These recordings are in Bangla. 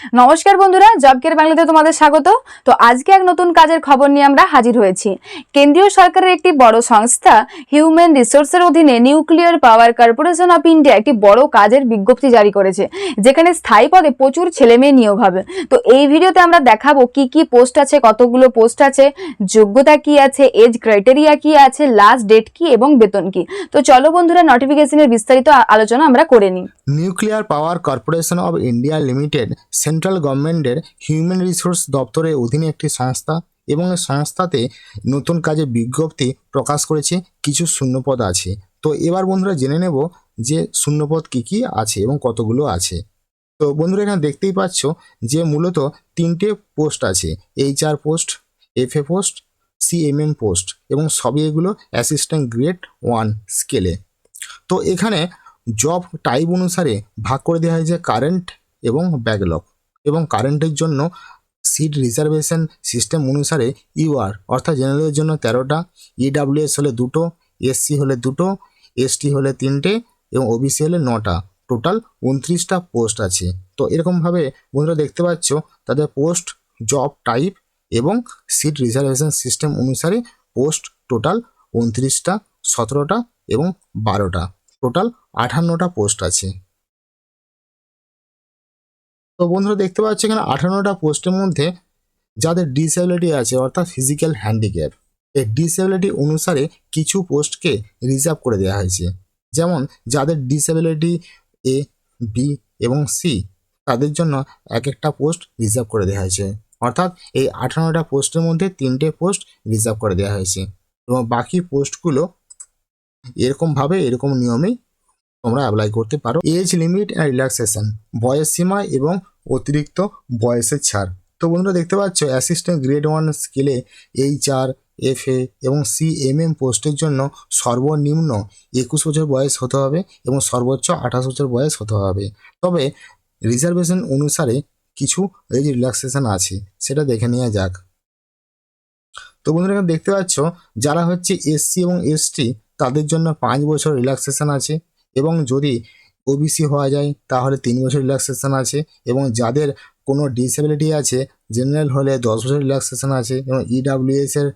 নমস্কার বন্ধুরা, জব কেয়ার বাংলাতে তোমাদের স্বাগত। তো আজকে এক নতুন কাজের খবর নিয়ে আমরা হাজির হয়েছি। কেন্দ্রীয় সরকারের একটি বড় সংস্থা হিউম্যান রিসোর্সের অধীনে nuclear power corporation of India একটি বড় কাজের বিজ্ঞপ্তি জারি করেছে, যেখানে স্থায়ী পদে প্রচুর ছেলেমেয়ে নিয়োগ হবে। তো এই ভিডিওতে আমরা দেখাবো কি কি পোস্ট আছে, কতগুলো পোস্ট আছে, যোগ্যতা কি আছে, এজ ক্রাইটেরিয়া কি আছে, লাস্ট ডেট কি এবং বেতন কি। তো চলো বন্ধুরা, নোটিফিকেশনের বিস্তারিত আলোচনা আমরা করে নিই। Nuclear power corporation of India limited central গভর্নমেন্টের হিউম্যান রিসোর্স দপ্তরের অধীনে একটি সংস্থা এবং এই সংস্থাতে নতুন কাজের বিজ্ঞপ্তি প্রকাশ করেছে। কিছু শূন্যপদ আছে। তো এবার বন্ধুরা জেনে নেব যে শূন্যপদ কী কী আছে এবং কতগুলো আছে। তো বন্ধুরা এখানে দেখতেই পাচ্ছ যে মূলত তিনটে পোস্ট আছে, HR post, FA post, CMM post এবং সবই এগুলো অ্যাসিস্ট্যান্ট গ্রেড 1 স্কেলে। তো এখানে জব টাইপ অনুসারে ভাগ করে দেওয়া হয়েছে কারেন্ট এবং ব্যাকলগ। এবং কারেন্টের জন্য সিট রিজার্ভেশন সিস্টেম অনুসারে UR অর্থাৎ জেনারেলের জন্য 13টা, EWS হলে 2টো, SC হলে 2টো, ST হলে 3টে এবং OBC হলে 9টা। টোটাল 29টা পোস্ট আছে। তো এরকমভাবে বন্ধুরা দেখতে পাচ্ছ তাদের পোস্ট, জব টাইপ এবং সিট রিজার্ভেশন সিস্টেম অনুসারে পোস্ট টোটাল 29টা, 17টা এবং 12টা। টোটাল 58টা পোস্ট আছে। তো বন্ধুরা দেখতে পাচ্ছ এখানে 58টা পোস্টের মধ্যে যাদের ডিসএবিলিটি আছে অর্থাৎ ফিজিক্যাল হ্যান্ডিক্যাপ, এই ডিসএবিলিটি অনুসারে কিছু পোস্টকে রিজার্ভ করে দেওয়া হয়েছে। যেমন যাদের ডিসএবিলিটি A, B এবং C, তাদের জন্য এক একটা পোস্ট রিজার্ভ করে দেওয়া হয়েছে। অর্থাৎ এই 58টা পোস্টের মধ্যে 3টে পোস্ট রিজার্ভ করে দেওয়া হয়েছে এবং বাকি পোস্টগুলো এরকমভাবে এরকম নিয়মেই তোমরা অ্যাপ্লাই করতে পারো। এজ লিমিট অ্যান্ড রিল্যাক্সেশন, বয়স সীমা এবং অতিরিক্ত বয়সের ছাড়। তো বন্ধুরা দেখতে পাচ্ছ অ্যাসিস্ট্যান্ট গ্রেড 1 স্কেলে HR, FA এবং CMM পোস্টের জন্য সর্বনিম্ন 21 বছর বয়স হতে হবে এবং সর্বোচ্চ 28 বছর বয়স হতে হবে। তবে রিজার্ভেশন অনুসারে কিছু এজ রিল্যাক্সেশন আছে, সেটা দেখে নেওয়া যাক। তো বন্ধুরা এখানে দেখতে পাচ্ছ যারা হচ্ছে SC এবং ST, তাদের জন্য 5 বছর রিল্যাক্সেশন আছে এবং যদি OBC হওয়া যায় তাহলে 3 বছর রিল্যাক্সেশন আছে এবং যাদের কোনো ডিসেবিলিটি আছে জেনারেল হলে 10 বছর রিল্যাক্সেশন আছে এবং EWS এর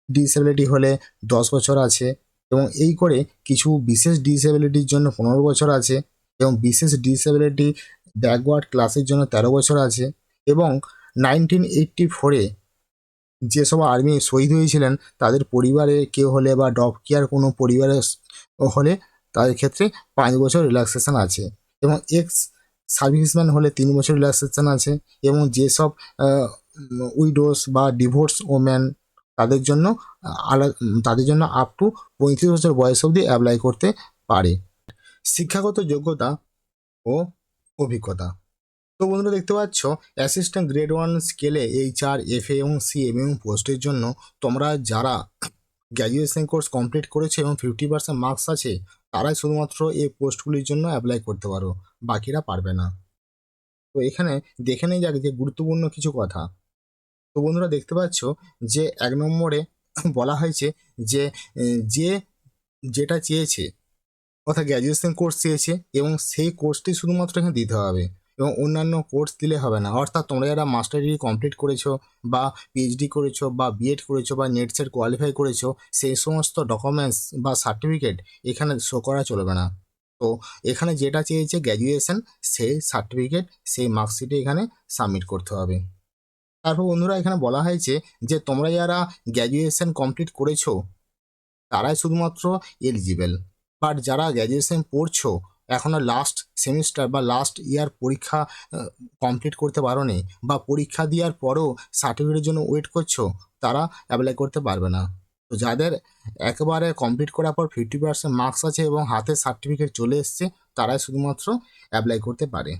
ডিসেবিলিটি হলে 10 বছর আছে এবং এই করে কিছু বিশেষ ডিসেবিলিটির জন্য 15 বছর আছে এবং বিশেষ ডিসেবিলিটি ব্যাকওয়ার্ড ক্লাসের জন্য 13 বছর আছে এবং 1984-এ যেসব আর্মি শহীদ হয়েছিলেন তাদের পরিবারে কেউ হলে বা ডগ কেয়ার কোনো পরিবারে হলে তাদের ক্ষেত্রে 5 বছর রিল্যাক্সেশন আছে এবং এক্স সার্ভিসম্যান হলে 3 বছর রিল্যাক্সেশন আছে এবং যেসব উইডোস বা ডিভোর্স ওম্যান তাদের জন্য তাদের জন্য আপ টু 35 বছর বয়স অবধি অ্যাপ্লাই করতে পারে। শিক্ষাগত যোগ্যতা ও অভিজ্ঞতা। তো বন্ধুরা দেখতে পাচ্ছ অ্যাসিস্ট্যান্ট গ্রেড 1 স্কেলে HR, FA এবং CMM পোস্টের জন্য তোমরা যারা গ্র্যাজুয়েশন কোর্স কমপ্লিট করেছে এবং 50% মার্কস আছে তারাই শুধুমাত্র এই পোস্টগুলির জন্য অ্যাপ্লাই করতে পারো, বাকিরা পারবে না। তো এখানে দেখে নেই যাক যে গুরুত্বপূর্ণ কিছু কথা। তো বন্ধুরা দেখতে পাচ্ছ যে 1 নম্বরে বলা হয়েছে যে যে যেটা চেয়েছে অর্থাৎ গ্র্যাজুয়েশন কোর্স চেয়েছে এবং সেই কোর্সটি শুধুমাত্র এখানে দিতে হবে এবং অন্যান্য কোর্স দিলে হবে না। অর্থাৎ তোমরা যারা মাস্টার ডিগ্রি কমপ্লিট করেছো বা PhD করেছো বা B.Ed করেছো বা নেট সেট কোয়ালিফাই করেছো, সেই সমস্ত ডকুমেন্টস বা সার্টিফিকেট এখানে শো করা চলবে না। তো এখানে যেটা চেয়েছে গ্র্যাজুয়েশন, সেই সার্টিফিকেট সেই মার্কশিটে এখানে সাবমিট করতে হবে। তারপর বন্ধুরা এখানে বলা হয়েছে যে তোমরা যারা গ্র্যাজুয়েশন কমপ্লিট করেছো তারাই শুধুমাত্র এলিজিবেল, বাট যারা গ্র্যাজুয়েশন পড়ছো এখনও লাস্ট সেমিস্টার বা লাস্ট ইয়ার পরীক্ষা কমপ্লিট করতে পারো নি বা পরীক্ষা দেওয়ার পরেও সার্টিফিকেটের জন্য ওয়েট করছো, তারা অ্যাপ্লাই করতে পারবে না। তো যাদের একেবারে কমপ্লিট করার পর 50% মার্কস আছে এবং হাতে সার্টিফিকেট চলে এসছে তারাই শুধুমাত্র অ্যাপ্লাই করতে পারে।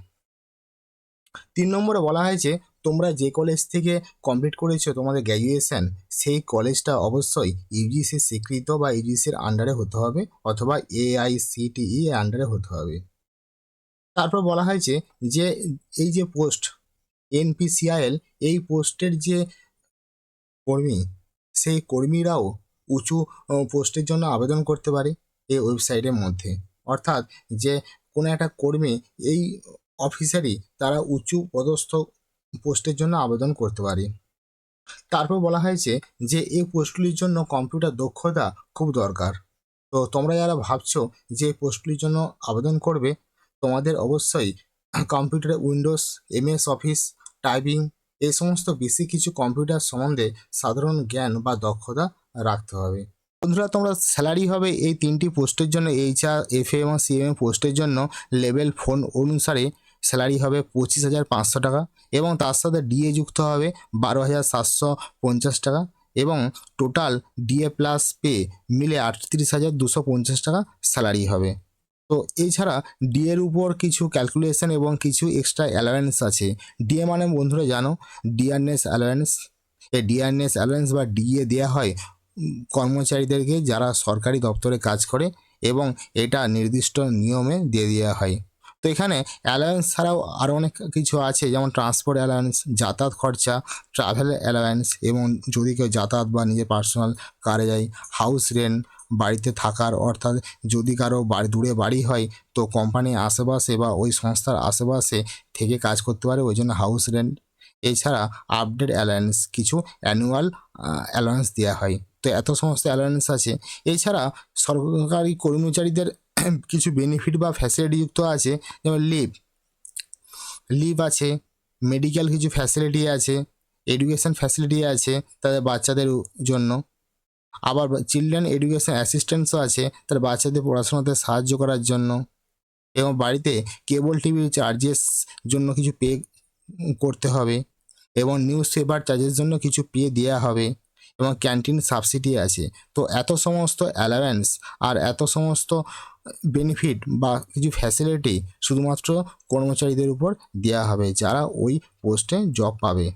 3 নম্বরে বলা হয়েছে তোমরা যে কলেজ থেকে কমপ্লিট করেছো তোমাদের গ্র্যাজুয়েশন, সেই কলেজটা অবশ্যই UGC স্বীকৃত বা UGCর আন্ডারে হতে হবে অথবা AICTE এর আন্ডারে হতে হবে। তারপর বলা হয়েছে যে এই যে পোস্ট NPCIL, এই পোস্টের যে কর্মী, সেই কর্মীরাও উঁচু পোস্টের জন্য আবেদন করতে পারে এই ওয়েবসাইটের মধ্যে। অর্থাৎ যে কোনো একটা কর্মী এই অফিসারই তারা উঁচু পদস্থ পোস্টের জন্য আবেদন করতে পারে। তারপর বলা হয়েছে যে এই পোস্টগুলির জন্য কম্পিউটার দক্ষতা খুব দরকার। তো তোমরা যারা ভাবছো যে এই পোস্টগুলির জন্য আবেদন করবে, তোমাদের অবশ্যই কম্পিউটারে উইন্ডোজ, এমএস অফিস, টাইপিং এই সমস্ত বেশি কিছু কম্পিউটার সম্বন্ধে সাধারণ জ্ঞান বা দক্ষতা রাখতে হবে। বন্ধুরা, তোমরা স্যালারি হবে এই 3টি পোস্টের জন্য, HR, FA এবং CMA পোস্টের জন্য লেভেল 4 অনুসারে স্যালারি হবে 25,500 টাকা এবং তার সাথে ডিএ যুক্ত হবে 12,750 টাকা এবং টোটাল ডিএ প্লাস পে মিলে 38,250 টাকা স্যালারি হবে। তো এছাড়া ডিএর উপর কিছু ক্যালকুলেশন এবং কিছু এক্সট্রা অ্যালাওয়েন্স আছে। ডিএ মানে বন্ধুরা জানো ডিয়ারনেস অ্যালাওয়েন্স। এই ডিয়ারনেস অ্যালাওয়েন্স বা ডিএ দেওয়া হয় কর্মচারীদেরকে যারা সরকারি দপ্তরে কাজ করে এবং এটা নির্দিষ্ট নিয়মে দিয়ে দেওয়া হয়। তো এখানে অ্যালাওয়েন্স ছাড়াও আরও অনেক কিছু আছে, যেমন ট্রান্সপোর্ট অ্যালাওয়েন্স, যাতায়াত খরচা, ট্রাভেল অ্যালাওয়েন্স এবং যদি কেউ যাতায়াত বা নিজের পার্সোনাল কারে যায়, হাউস রেন্ট, বাড়িতে থাকার অর্থাৎ যদি কারো দূরে বাড়ি হয় তো কোম্পানির আশেপাশে বা ওই সংস্থার আশেপাশে থেকে কাজ করতে পারে, ওই জন্য হাউস রেন্ট। এছাড়া আপডেট অ্যালাওয়েন্স, কিছু অ্যানুয়াল অ্যালাওয়েন্স দেওয়া হয়। তো এত সমস্ত অ্যালাওয়েন্স আছে। এছাড়া সরকারি কর্মচারীদের কিছু বেনিফিট বা ফ্যাসিলিটি যুক্ত আছে, যেমন লিভ আছে, মেডিকেল কিছু ফ্যাসিলিটি আছে, এডুকেশন ফ্যাসিলিটি আছে তাদের বাচ্চাদের জন্য, আবার চিলড্রেন এডুকেশন অ্যাসিস্ট্যান্সও আছে তার বাচ্চাদের পড়াশোনাতে সাহায্য করার জন্য, এবং বাড়িতে কেবল টিভি চার্জেস জন্য কিছু পে করতে হবে এবং নিউজ পেপার চার্জের জন্য কিছু পে দেওয়া হবে এবং ক্যান্টিন সাবসিডি আছে। তো এত সমস্ত অ্যালাওয়েন্স আর এত সমস্ত বেনিফিট বা কিছু ফ্যাসিলিটি শুধুমাত্র কর্মচারীদের উপর দেওয়া হবে যারা ওই পোস্টে জব পাবে।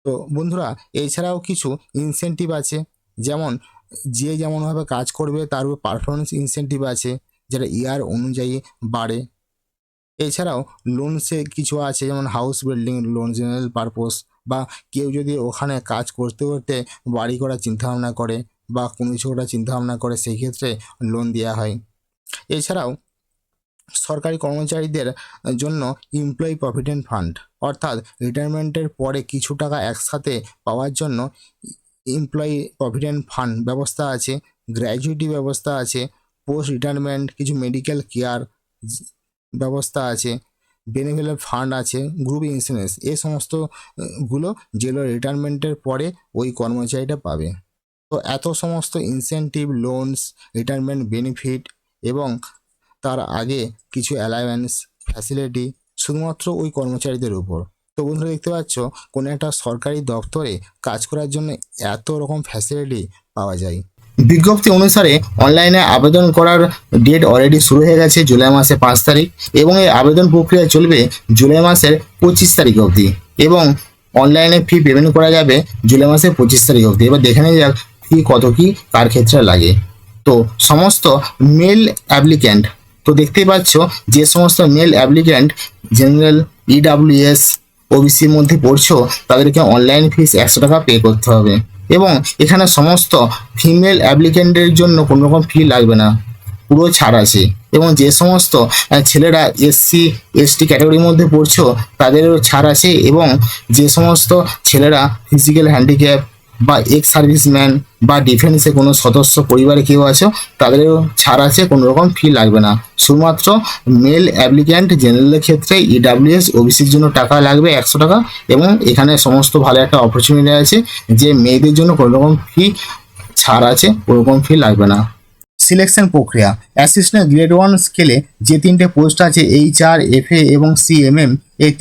তো বন্ধুরা, এছাড়াও কিছু ইনসেন্টিভ আছে, যেমন যে যেমনভাবে কাজ করবে তার উপর পারফরমেন্স ইনসেন্টিভ আছে যেটা ইয়ার অনুযায়ী বাড়ে। এছাড়াও লোনসে কিছু আছে, যেমন house building loan, general purpose, বা কেউ যদি ওখানে কাজ করতে করতে বাড়ি করার চিন্তাভাবনা করে বা কোনো কিছু করার চিন্তাভাবনা করে সেই ক্ষেত্রে লোন দেওয়া হয়। এছাড়াও সরকারি কর্মচারীদের জন্য এমপ্লয়ি প্রভিডেন্ট ফান্ড, অর্থাৎ রিটায়ারমেন্টের পরে কিছু টাকা একসাথে পাওয়ার জন্য এমপ্লয়ি প্রভিডেন্ট ফান্ড ব্যবস্থা আছে, গ্র্যাচুইটি ব্যবস্থা আছে, পোস্ট রিটায়ারমেন্ট কিছু মেডিকেল কেয়ার ব্যবস্থা আছে, বেনিফিট ফান্ড আছে, গ্রুপ ইন্স্যুরেন্স, এই সমস্ত গুলো যেগুলো রিটায়ারমেন্টের পরে ওই কর্মচারীটা পাবে। তো এত সমস্ত ইনসেন্টিভ, লোনস, রিটায়ারমেন্ট বেনিফিট এবং তার আগে কিছু অ্যালাওয়েন্স ফ্যাসিলিটি শুধুমাত্র ওই কর্মচারীদের উপর। তো বন্ধুরা, দেখতে পাচ্ছ কোনো একটা সরকারি দপ্তরে কাজ করার জন্য এত রকম ফ্যাসিলিটি পাওয়া যায়। বিজ্ঞপ্তি অনুসারে অনলাইনে আবেদন করার ডেট অলরেডি শুরু হয়ে গেছে জুলাই মাসের 5 তারিখ এবং এই আবেদন প্রক্রিয়া চলবে জুলাই মাসের 25 তারিখ অবধি এবং অনলাইনে ফি পেমেন্ট করা যাবে জুলাই মাসের 25 তারিখ অবধি। এবার দেখে নেওয়া যাক ফি কত কি কার ক্ষেত্রে লাগে। তো সমস্ত মেল অ্যাপ্লিক্যান্ট, তো দেখতেই পাচ্ছ যে সমস্ত মেল অ্যাপ্লিক্যান্ট জেনারেল, EWS, OBCর মধ্যে পড়ছো তাদেরকে অনলাইন ফিস 100 টাকা পে করতে হবে এবং এখানে সমস্ত ফিমেল অ্যাপ্লিক্যান্টের জন্য কোনো রকম ফি লাগবে না, পুরো ছাড় আছে। এবং যে সমস্ত ছেলেরা SC ST ক্যাটাগরির মধ্যে পড়ছো তাদেরও ছাড় আছে এবং যে সমস্ত ছেলেরা ফিজিক্যাল হ্যান্ডিক্যাপ বা এক্স সার্ভিসম্যান বা ডিফেন্সে কোনো সদস্য পরিবারে কেউ আছো তাদেরও ছাড় আছে, কোনো রকম ফি লাগবে না। শুধুমাত্র মেল অ্যাপ্লিক্যান্ট জেনারেলের ক্ষেত্রে EWS OBCর জন্য টাকা লাগবে 100 টাকা এবং এখানে সমস্ত ভালো একটা অপরচুনিটি আছে যে মেয়েদের জন্য কোনো রকম ফি ছাড় আছে, কোনো রকম ফি লাগবে না। সিলেকশন প্রক্রিয়া, অ্যাসিস্ট্যান্ট গ্রেড 1 স্কেলে যে 3টে পোস্ট আছে HR, FA এবং CMM, এই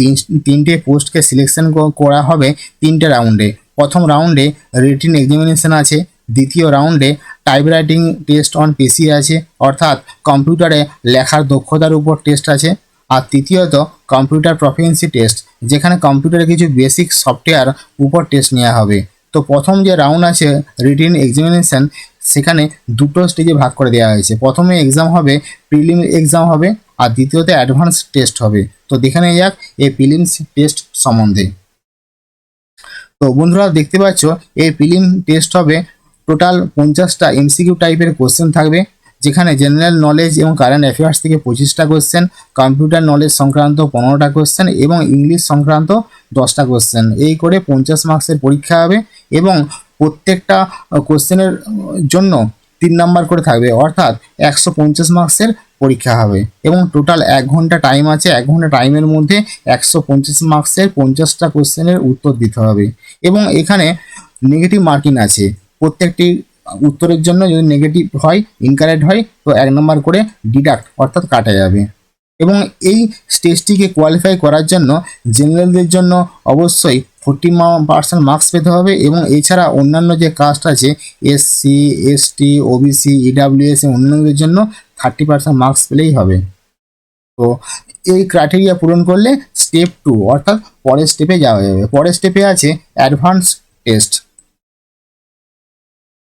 তিনটে পোস্টকে সিলেকশন করা হবে 3টে রাউন্ডে। প্রথম রাউন্ডে রিটিন এক্সামিনেশন আছে, দ্বিতীয় রাউন্ডে টাইপরাইটিং টেস্ট অন PC আছে অর্থাৎ কম্পিউটারে লেখার দক্ষতার উপর টেস্ট আছে, আর তৃতীয়ত কম্পিউটার প্রফিসিয়েন্সি টেস্ট যেখানে কম্পিউটারে কিছু বেসিক সফটওয়্যার উপর টেস্ট নেওয়া হবে। তো প্রথম যে রাউন্ড আছে রিটিন এক্সামিনেশন, সেখানে দুটো স্টেজে ভাগ করে দেওয়া হয়েছে। প্রথমে এক্সাম হবে, প্রিলিম এক্সাম হবে, আর দ্বিতীয়তে অ্যাডভান্স টেস্ট হবে। তো দেখে নেওয়া যাক এই প্রিলিমস টেস্ট সম্বন্ধে। তো বন্ধুরা, দেখতে পাচ্ছ এই প্রিলিম টেস্ট হবে টোটাল 50টা MCQ টাইপের কোশ্চেন থাকবে, যেখানে জেনারেল নলেজ এবং কারেন্ট অ্যাফেয়ার্স থেকে 25টা কোশ্চেন, কম্পিউটার নলেজ সংক্রান্ত 15টা কোশ্চেন এবং ইংলিশ সংক্রান্ত 10টা কোশ্চেন, এই করে 50 মার্কসের পরীক্ষা হবে এবং প্রত্যেকটা কোশ্চেনের জন্য 3 নাম্বার করে থাকবে, অর্থাৎ 150 মার্কসের পরীক্ষা হবে এবং টোটাল 1 ঘন্টা টাইম আছে। 1 ঘন্টা টাইমের মধ্যে 150 মার্কসের 50টা কোশ্চেনের উত্তর দিতে হবে এবং এখানে নেগেটিভ মার্কিং আছে। প্রত্যেকটি উত্তরের জন্য যদি নেগেটিভ হয়, ইনকারেক্ট হয়, তো 1 নম্বর করে ডিডাক্ট অর্থাৎ কাটা যাবে। এবং এই স্টেজটিকে কোয়ালিফাই করার জন্য জেনারেলদের জন্য অবশ্যই 40% মার্কস পেতে হবে এবং এছাড়া অন্যান্য যে কাস্ট আছে SC, ST, OBC, EWS অন্যান্যদের জন্য 30% মার্কস পেলেই হবে। তো এই ক্রাইটেরিয়া পূরণ করলে স্টেপ 2 অর্থাৎ পরের স্টেপে যাওয়া যাবে। পরের স্টেপে আছে অ্যাডভান্স টেস্ট।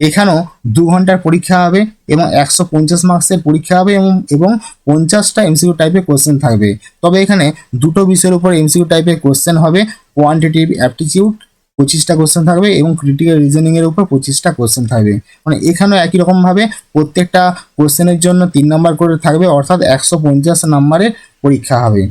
এখানেও 2 ঘন্টার পরীক্ষা হবে এবং 150 মার্কসের পরীক্ষা হবে এবং 50টা MCQ টাইপের কোশ্চেন থাকবে। তবে এখানে দুটো বিষয়ের উপর MCQ টাইপের কোশ্চেন হবে। কোয়ান্টিটিভ অ্যাপটিটিউড 25টা কোশ্চেন থাকবে এবং ক্রিটিক্যাল রিজনিংয়ের উপর 25টা কোশ্চেন থাকবে। মানে এখানেও একই রকমভাবে প্রত্যেকটা কোশ্চেনের জন্য 3 নাম্বার করে থাকবে, অর্থাৎ 150 নাম্বারের পরীক্ষা হবে।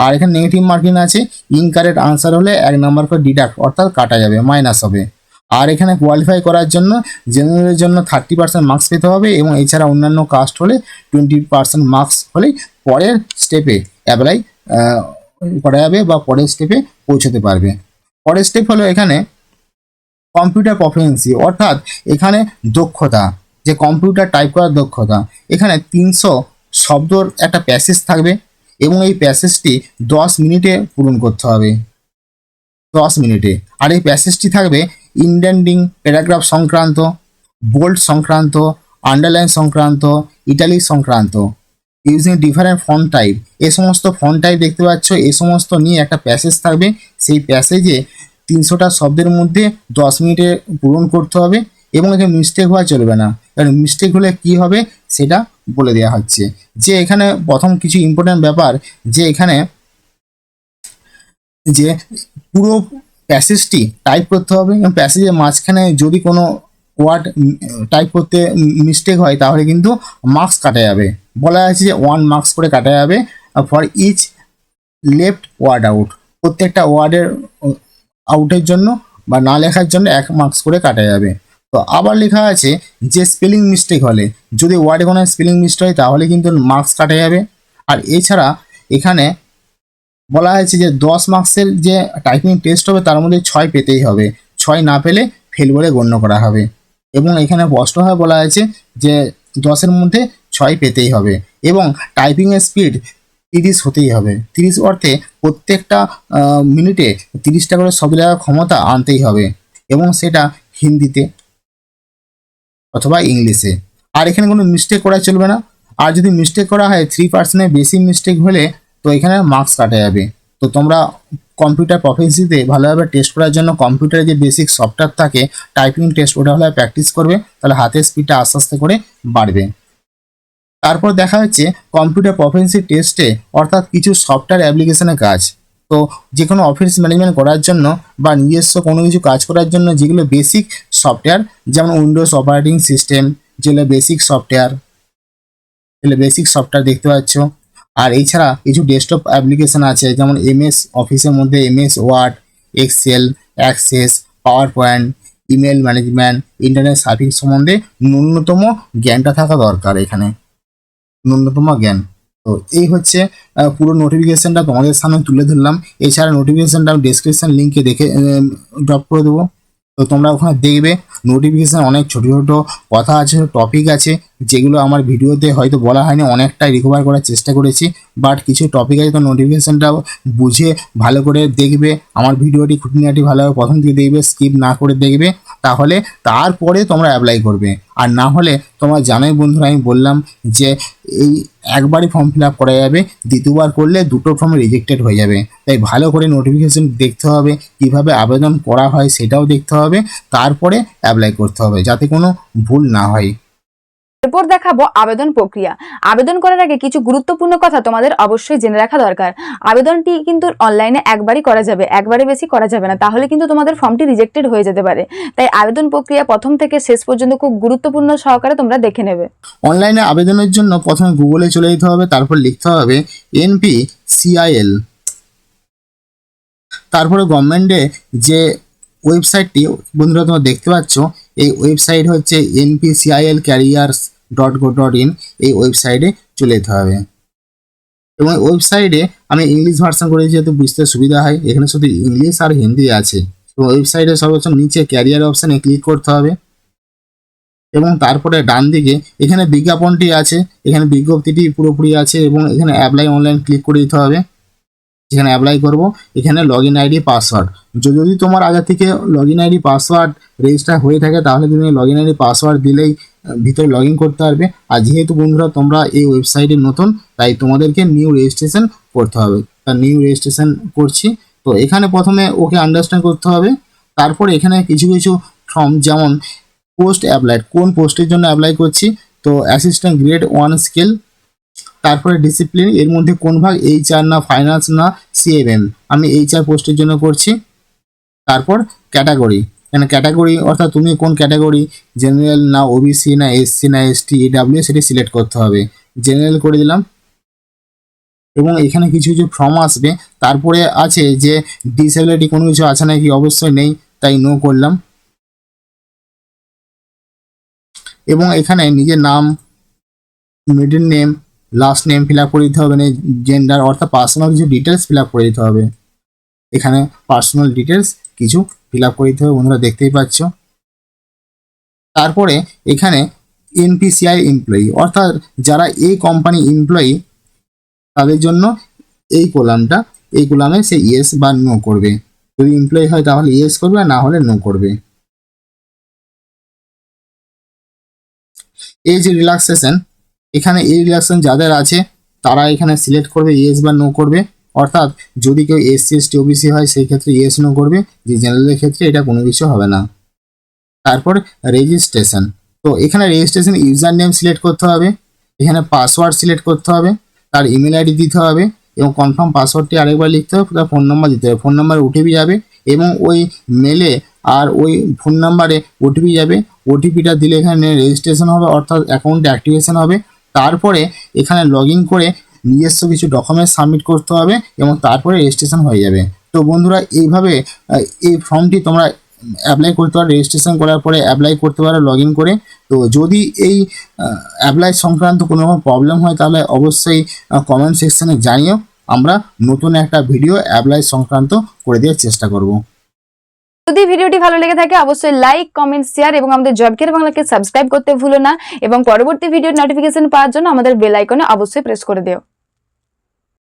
আর এখানে নেগেটিভ মার্কিং আছে, ইনকারেক্ট আনসার হলে 1 নাম্বার করে ডিডাক্ট অর্থাৎ কাটা যাবে, মাইনাস হবে। আর এখানে কোয়ালিফাই করার জন্য জেনারেলের জন্য 30% মার্কস পেতে হবে এবং এছাড়া অন্যান্য কাস্ট হলে 20% মার্কস হলেই পরের স্টেপে অ্যাপ্লাই করা যাবে বা পরের স্টেপে পৌঁছতে পারবে। পরের স্টেপ হলো এখানে কম্পিউটার প্রফিসিয়েন্সি, অর্থাৎ এখানে দক্ষতা, যে কম্পিউটার টাইপ করার দক্ষতা। এখানে 300 শব্দর একটা প্যাসেজ থাকবে এবং এই প্যাসেজটি 10 মিনিটে পূরণ করতে হবে, 10 মিনিটে। আর এই প্যাসেজটি থাকবে ইনডেন্টিং প্যারাগ্রাফ সংক্রান্ত, বোল্ড সংক্রান্ত, আন্ডারলাইন সংক্রান্ত, ইটালিক সংক্রান্ত, ইউজিং ডিফারেন্ট ফন্ট টাইপ। এই সমস্ত ফন্ট টাইপ দেখতে পাচ্ছ, এই সমস্ত নিয়ে একটা প্যাসেজ থাকবে। সেই প্যাসেজে 300টা শব্দের মধ্যে 10 মিনিটে পূরণ করতে হবে এবং এখানে মিস্টেক হওয়া চলবে না। কারণ মিস্টেক হলে কি হবে সেটা বলে দেওয়া হচ্ছে। যে এখানে প্রথম কিছু ইম্পর্টেন্ট ব্যাপার, যে এখানে যে পুরো প্যাসেজটি টাইপ করতে হবে এবং প্যাসেজের মাঝখানে যদি কোনো ওয়ার্ড টাইপ করতে মিস্টেক হয় তাহলে কিন্তু মার্কস কাটা যাবে। বলা আছে যে 1 মার্কস করে কাটা যাবে for each left word out. প্রত্যেকটা ওয়ার্ডের আউটের জন্য বা না লেখার জন্য 1 মার্কস করে কাটা যাবে। তো আবার লেখা আছে যে স্পেলিং মিস্টেক হলে, যদি ওয়ার্ডে কোনো স্পেলিং মিস্টেক হয় তাহলে কিন্তু মার্কস কাটা যাবে। আর এছাড়া এখানে বলা হয়েছে যে 10 মার্কসের যে টাইপিং টেস্ট হবে তার মধ্যে 6 পেতেই হবে, 6 না পেলে ফেল বলে গণ্য করা হবে। এবং এখানে স্পষ্টভাবে বলা হয়েছে যে 10-এর মধ্যে 6 পেতেই হবে এবং টাইপিংয়ের স্পিড 30 হতেই হবে। 30 অর্থে প্রত্যেকটা মিনিটে 30টা করে শব্দ লেখার ক্ষমতা আনতেই হবে এবং সেটা হিন্দিতে অথবা ইংলিশে। আর এখানে কোনো মিস্টেক করা চলবে না। আর যদি মিস্টেক করা হয় 3%-এর বেশি মিস্টেক হলে তো এখানে মার্কস কাটা যাবে। তো তোমরা কম্পিউটার প্রফিসিয়েন্সিতে ভালোভাবে টেস্ট করার জন্য কম্পিউটারে যে বেসিক সফটওয়্যার থাকে টাইপিং টেস্ট, ওটা ভালোভাবে প্র্যাকটিস করবে, তাহলে হাতের স্পিডটা আস্তে আস্তে করে বাড়বে। তারপর দেখা হচ্ছে কম্পিউটার প্রফিসিয়েন্সি টেস্টে অর্থাৎ কিছু সফটওয়্যার অ্যাপ্লিকেশনের কাজ। তো যে কোনো অফিস ম্যানেজমেন্ট করার জন্য বা নিজস্ব কোনো কিছু কাজ করার জন্য যেগুলো বেসিক সফটওয়্যার, যেমন উইন্ডোজ অপারেটিং সিস্টেম, যেগুলো বেসিক সফটওয়্যার, দেখতে পাচ্ছ। আর এছাড়া কিছু ডেস্কটপ অ্যাপ্লিকেশন আছে, যেমন MS অফিসের মধ্যে MS word, excel, access, PowerPoint, email management, internet service সম্বন্ধে ন্যূনতম জ্ঞানটা থাকা দরকার। এখানে ন্যূনতম জ্ঞান। তো এই হচ্ছে পুরো নোটিফিকেশনটা তোমাদের সামনে তুলে ধরলাম। এছাড়া নোটিফিকেশনটা আমি ডেসক্রিপশন লিঙ্কে দেখে ড্রপ করে দেবো, তো তোমরা ওখানে দেখবে। নোটিফিকেশান অনেক ছোটো ছোটো কথা আছে, টপিক আছে যেগুলো আমার ভিডিওতে হয়তো বলা হয়নি, অনেকটাই রিকভার করার চেষ্টা করেছি। বাট কিছু টপিক আছে, তো নোটিফিকেশানটা বুঝে ভালো করে দেখবে। আমার ভিডিওটি খুঁটিনাটি ভালোভাবে প্রথম থেকে দেখবে, স্কিপ না করে দেখবে, তাহলে তারপরে তোমরা অ্যাপ্লাই করবে। আর না হলে তোমরা জানোই বন্ধুরা, আমি বললাম যে এই একবারই ফর্ম ফিল আপ করা যাবে, দ্বিতীয়বার করলে দুটো ফর্ম রিজেক্টেড হয়ে যাবে। তাই ভালো করে নোটিফিকেশন দেখতে হবে, কিভাবে আবেদন করা হয় সেটাও দেখতে হবে, তারপরে অ্যাপ্লাই করতে হবে যাতে কোনো ভুল না হয়। এরপর দেখাবো আবেদন প্রক্রিয়া। আবেদন করার আগে কিছু গুরুত্বপূর্ণ কথা তোমাদের অবশ্যই জেনে রাখা দরকার। আবেদনটি কিন্তু অনলাইনে একবারই করা যাবে, একবারে বেশি করা যাবে না, তাহলে কিন্তু তোমাদের ফর্মটি রিজেক্টেড হয়ে যেতে পারে। তাই আবেদন প্রক্রিয়া প্রথম থেকে শেষ পর্যন্ত খুব গুরুত্বপূর্ণ সহকারে তোমরা দেখে নেবে। অনলাইনে আবেদনের জন্য প্রথমে গুগলে চলে যেতে হবে, তারপর লিখতে হবে NPCIL। তারপরে গভর্নমেন্টে যে ওয়েবসাইটটি বন্ধুরা তোমরা দেখতে পাচ্ছ, এই ওয়েবসাইট হচ্ছে npcilcareers.go.in। এই ওয়েবসাইটে চলে যেতে হবে এবং ওয়েবসাইটে আমি ইংলিশ ভার্সন করেছি যাতে বুঝতে সুবিধা হয়। এখানে শুধু ইংলিশ আর হিন্দি আছে এবং ওয়েবসাইটে সর্বপ্রথম নিচে ক্যারিয়ার অপশানে ক্লিক করতে হবে এবং তারপরে ডান দিকে এখানে বিজ্ঞাপনটি আছে, এখানে বিজ্ঞপ্তিটি পুরোপুরি আছে এবং এখানে অ্যাপ্লাই অনলাইন ক্লিক করে দিতে হবে। যেখানে অ্যাপ্লাই করব এখানে লগইন আইডি পাসওয়ার্ড, যদি তোমার আগে থেকে লগইন আইডি পাসওয়ার্ড রেজিস্টার হয়ে থাকে তাহলে তুমি লগইন আইডি পাসওয়ার্ড দিলেই ভিতরে লগ ইন করতে পারবে। আর যেহেতু বন্ধুরা তোমরা এই ওয়েবসাইটে নতুন, তাই তোমাদেরকে নিউ রেজিস্ট্রেশন করতে হবে। তা নিউ রেজিস্ট্রেশন করছি। তো এখানে প্রথমে ওকে আন্ডারস্ট্যান্ড করতে হবে। তারপর এখানে কিছু কিছু ফর্ম, যেমন পোস্ট অ্যাপ্লাইড, কোন পোস্টের জন্য অ্যাপ্লাই করছি, তো অ্যাসিস্ট্যান্ট গ্রেড 1 স্কেল। তারপরে ডিসিপ্লিন, এর মধ্যে কোন ভাগ HR না ফাইন্যান্স না CMM, আমি HR পোস্টের জন্য করছি। তারপর ক্যাটাগরি, ক্যাটাগরি অর্থাৎ তুমি কোন ক্যাটাগরি, জেনারেল না OBC না SC না ST EW সেটি সিলেক্ট করতে হবে। জেনারেল করে দিলাম এবং এখানে কিছু কিছু ফর্ম আসবে। তারপরে আছে যে ডিসেবিলিটি কোনো কিছু আছে নাকি, অবশ্যই নেই, তাই নো করলাম। এবং এখানে নিজের নাম, middle name, last name fill up করে দিতে হবে, জেন্ডার অর্থাৎ পার্সোনাল কিছু ডিটেলস ফিল আপ করে দিতে হবে। এখানে পার্সোনাল ডিটেলস কিছু ফিল আপ করে দিতে হবে, বন্ধুরা দেখতেই পাচ্ছ। তারপরে এখানে NPCI এমপ্লয়ি অর্থাৎ যারা এই কোম্পানি এমপ্লয়ি তাদের জন্য এই কলামে সে ইয়েস বা নো করবে। যদি এমপ্লয়ি হয় তাহলে ইয়েস করবে, আর না হলে নো করবে। এই যে রিল্যাক্সেশন, এখানে এই রিল্যাক্সেশন যাদের আছে তারা এখানে সিলেক্ট করবে ইয়েস বা নো করবে। অর্থাৎ যদি কেউ SC ST OBC হয় সেই ক্ষেত্রে ইয়েস নো করবে, যে জেনারেলের ক্ষেত্রে এটা কোনো কিছু হবে না। তারপর রেজিস্ট্রেশন, তো এখানে রেজিস্ট্রেশন ইউজার নেম সিলেক্ট করতে হবে, এখানে পাসওয়ার্ড সিলেক্ট করতে হবে, তার ইমেল আইডি দিতে হবে এবং কনফার্ম পাসওয়ার্ডটি আরেকবার লিখতে হবে, তার ফোন নাম্বার দিতে হবে। ফোন নাম্বার OTP যাবে এবং ওই মেলে আর ওই ফোন নাম্বারে OTP যাবে। OTPটা দিলে এখানে রেজিস্ট্রেশন হবে, অর্থাৎ অ্যাকাউন্টে অ্যাক্টিভেশন হবে। তারপরে এখানে লগ ইন করে নিজস্ব কিছু ডকুমেন্টস সাবমিট করতে হবে এবং তারপরে রেজিস্ট্রেশন হয়ে যাবে। তো বন্ধুরা এইভাবে এই ফর্মটি তোমরা অ্যাপ্লাই করতে পারো, রেজিস্ট্রেশন করার পরে অ্যাপ্লাই করতে পারো লগ ইন করে। তো যদি এই অ্যাপ্লাই সংক্রান্ত কোনো রকম প্রবলেম হয় তাহলে অবশ্যই কমেন্ট সেকশনে জানিও, আমরা নতুন একটা ভিডিও অ্যাপ্লাই সংক্রান্ত করে দেওয়ার চেষ্টা করব। যদি ভিডিওটি ভালো লেগে থাকে অবশ্যই লাইক, কমেন্ট, শেয়ার এবং আমাদের জব কেয়ার বাংলাকে সাবস্ক্রাইব করতে ভুলো না এবং পরবর্তী ভিডিওর নোটিফিকেশন পাওয়ার জন্য আমাদের বেল আইকনে অবশ্যই প্রেস করে দিও।